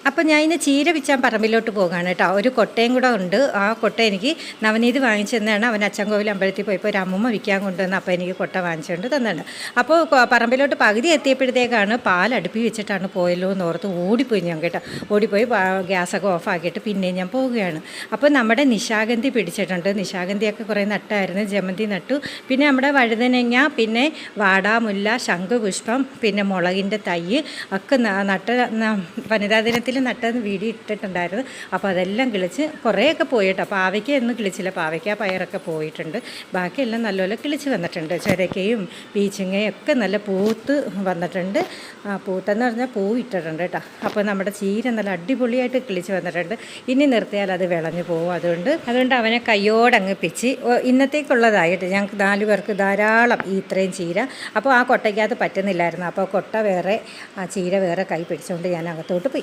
അപ്പോൾ ഞാൻ ഇന്ന് ചീര പിച്ചാൻ പറമ്പിലോട്ട് പോകാണ് കേട്ടോ. ഒരു കൊട്ടയും കൂടെ ഉണ്ട്. ആ കൊട്ട എനിക്ക് നവനീത് വാങ്ങിച്ചു തന്നെയാണ്. അവൻ അച്ചൻകോവിൽ അമ്പലത്തിൽ പോയപ്പോൾ ഒരു അമ്മൂമ്മ വിൽക്കാൻ കൊണ്ടുവന്ന് അപ്പോൾ എനിക്ക് കൊട്ട വാങ്ങിച്ചുകൊണ്ട് തന്നിട്ടുണ്ട്. അപ്പോൾ പറമ്പിലോട്ട് പകുതി എത്തിയപ്പോഴത്തേക്കാണ് പാൽ അടുപ്പി വെച്ചിട്ടാണ് പോയല്ലോ എന്ന് ഓർത്ത് ഓടിപ്പോയി ഞാൻ കേട്ടോ. ഓടിപ്പോയി ഗ്യാസൊക്കെ ഓഫാക്കിയിട്ട് പിന്നെ ഞാൻ പോവുകയാണ്. അപ്പോൾ നമ്മുടെ നിശാഗന്ധി പിടിച്ചിട്ടുണ്ട്. നിശാഗന്ധിയൊക്കെ കുറേ നട്ടായിരുന്നു. ജമന്തി നട്ടു, പിന്നെ നമ്മുടെ വഴുതനങ്ങ, പിന്നെ വാടാമുല്ല, ശംഖുപുഷ്പം, പിന്നെ മുളകിൻ്റെ തൈ ഒക്കെ നട്ട വനിതാ ദിനത്തിൽ നട്ടെന്ന് വീഡിയോ ഇട്ടിട്ടുണ്ടായിരുന്നു. അപ്പോൾ അതെല്ലാം കിളിച്ച് കുറേയൊക്കെ പോയിട്ടോ. പാവയ്ക്ക ഒന്നും കിളിച്ചില്ല, പാവയ്ക്ക പയറൊക്കെ പോയിട്ടുണ്ട്. ബാക്കിയെല്ലാം നല്ലപോലെ കിളിച്ച് വന്നിട്ടുണ്ട്. ചുരക്കയും പീച്ചിങ്ങയും ഒക്കെ നല്ല പൂത്ത് വന്നിട്ടുണ്ട്. പൂത്തെന്ന് പറഞ്ഞാൽ പൂ ഇട്ടിട്ടുണ്ട് കേട്ടോ. അപ്പോൾ നമ്മുടെ ചീര നല്ല അടിപൊളിയായിട്ട് കിളിച്ച് വന്നിട്ടുണ്ട്. ഇനി നിർത്തിയാൽ അത് വിളഞ്ഞു പോകും. അതുകൊണ്ട് അവനെ കയ്യോടങ്ങ് പിച്ച് ഇന്നത്തേക്കുള്ളതായിട്ട് ഞങ്ങൾക്ക് 4 പേർക്ക് ധാരാളം ഇത്രയും ചീര. അപ്പോൾ ആ കൊട്ടയ്ക്കകത്ത് പറ്റുന്നില്ലായിരുന്നു. അപ്പോൾ കൊട്ട വേറെ, ആ ചീര വേറെ കൈ പിടിച്ചുകൊണ്ട് ഞാൻ അകത്തോട്ട് പോയി.